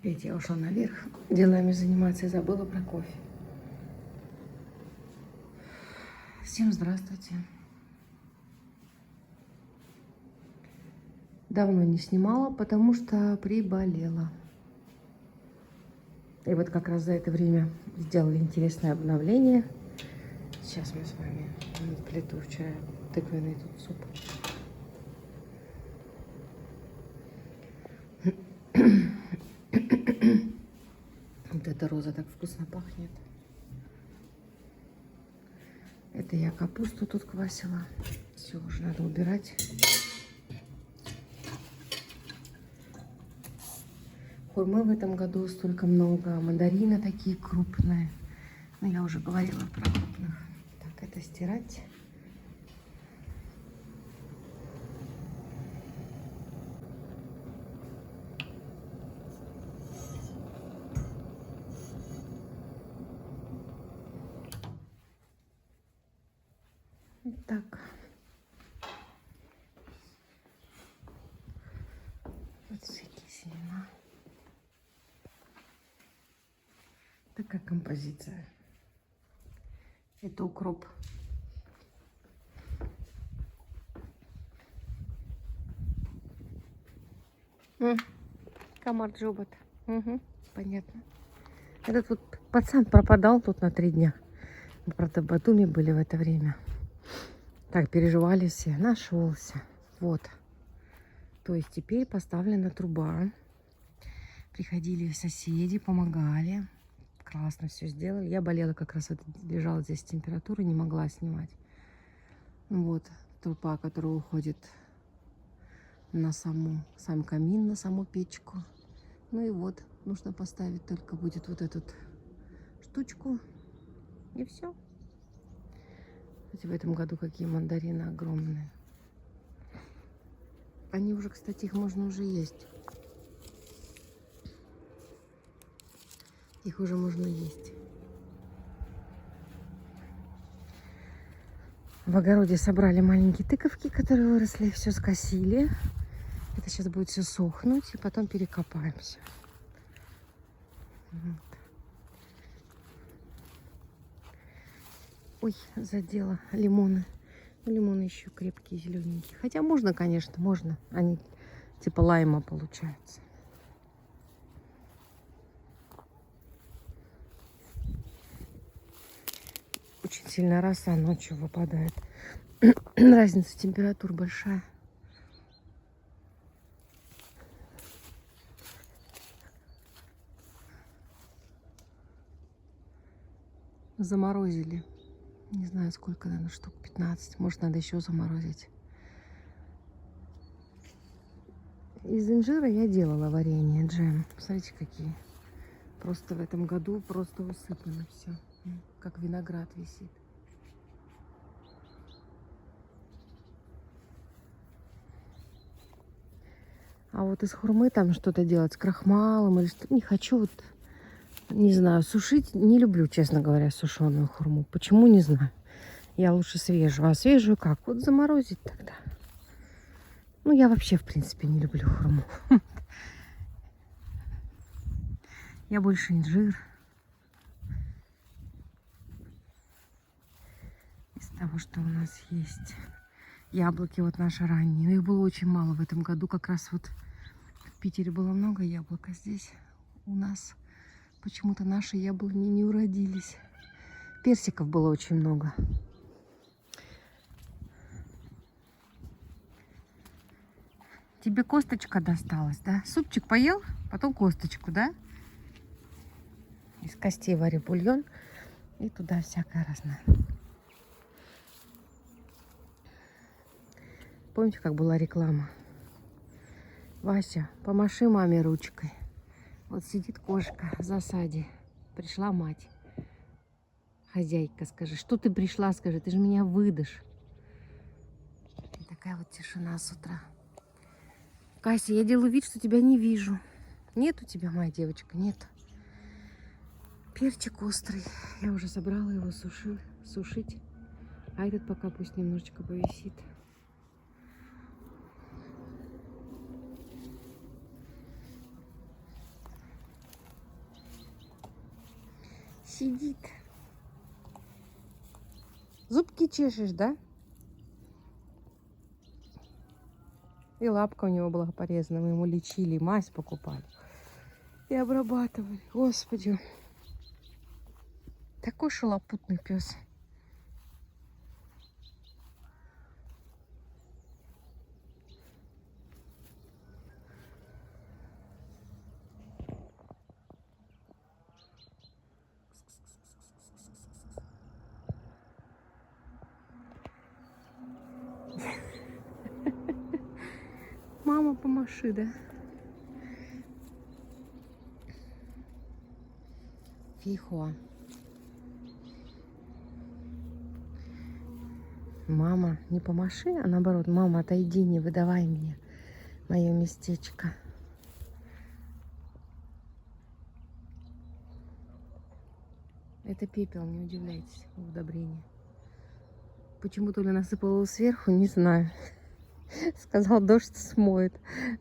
Опять я ушла наверх делами заниматься и забыла про кофе. Всем здравствуйте. Давно не снимала, потому что приболела. И вот как раз за это время сделали интересное обновление. Сейчас мы с вами плиту вчера тыквенный тут суп. Вот эта роза так вкусно пахнет. Это я капусту тут квасила. Все, уже надо убирать. Хурмы в этом году столько много. Мандарины такие крупные. Но я уже говорила про крупных. Так, это стирать. Так. Вот всякие семена. Такая композиция. Это укроп. Комар Джобот. Угу, понятно. Этот вот пацан пропадал тут на 3 дня. Мы, правда, в Батуми были в это время. Так, переживали все. Нашелся. Вот. То есть теперь поставлена труба. Приходили соседи, помогали. Классно все сделали. Я болела как раз, вот, лежала здесь температура, не могла снимать. Вот труба, которая уходит на сам камин, на саму печку. Ну и вот, нужно поставить только будет вот эту штучку. И все. Кстати, в этом году какие мандарины огромные. Они уже, кстати, их можно уже есть. Их уже можно есть. В огороде собрали маленькие тыковки, которые выросли, все скосили. Это сейчас будет все сохнуть, и потом перекопаемся. Вот. Ой, задела лимоны. Лимоны еще крепкие, зелененькие. Хотя можно, конечно, можно. Они типа лайма получаются. Очень сильно роса ночью выпадает. Разница температур большая. Заморозили. Не знаю, сколько, наверное, штук 15. Может, надо еще заморозить. Из инжира я делала варенье, джем. Смотрите, какие. Просто в этом году просто усыпано все. Как виноград висит. А вот из хурмы там что-то делать с крахмалом или что-то. Не хочу вот, не знаю, сушить. Не люблю, честно говоря, сушеную хурму. Почему, не знаю. Я лучше свежую. А свежую как? Вот заморозить тогда. Ну, я вообще, в принципе, не люблю хурму. Я больше инжир. Из того, что у нас есть. Яблоки вот наши ранние. Но их было очень мало в этом году. Как раз вот в Питере было много яблок. А здесь у нас почему-то наши яблони не уродились. Персиков было очень много. Тебе косточка досталась, да? Супчик поел, потом косточку, да? Из костей варю бульон. И туда всякое разное. Помните, как была реклама? Вася, помаши маме ручкой. Вот сидит кошка в засаде. Пришла мать. Хозяйка, скажи, что ты пришла, скажи, ты же меня выдашь. И такая вот тишина с утра. Кася, я делаю вид, что тебя не вижу. Нет у тебя, моя девочка, нет. Перчик острый. Я уже собрала его сушить. А этот пока пусть немножечко повисит. сидит. Зубки чешешь, да? И лапка у него была порезана. Мы ему лечили, мазь покупали. И обрабатывали. Господи. Такой шалопутный пес. Мама, помаши, да? Фихо. Мама, не помаши, а наоборот, мама, отойди, не выдавай мне мое местечко. Это пепел, не удивляйтесь, удобрение. Почему то ли насыпала его сверху, не знаю. Сказал, дождь смоет.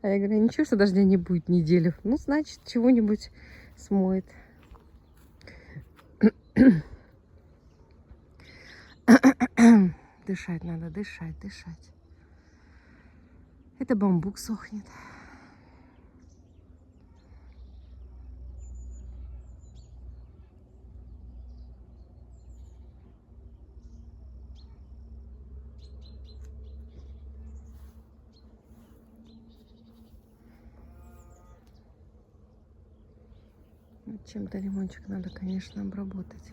А я говорю, ничего, что дождя не будет неделю. Ну, значит, чего-нибудь смоет. Дышать надо, дышать, дышать. Это бамбук сохнет. Вот чем-то лимончик надо, конечно, обработать.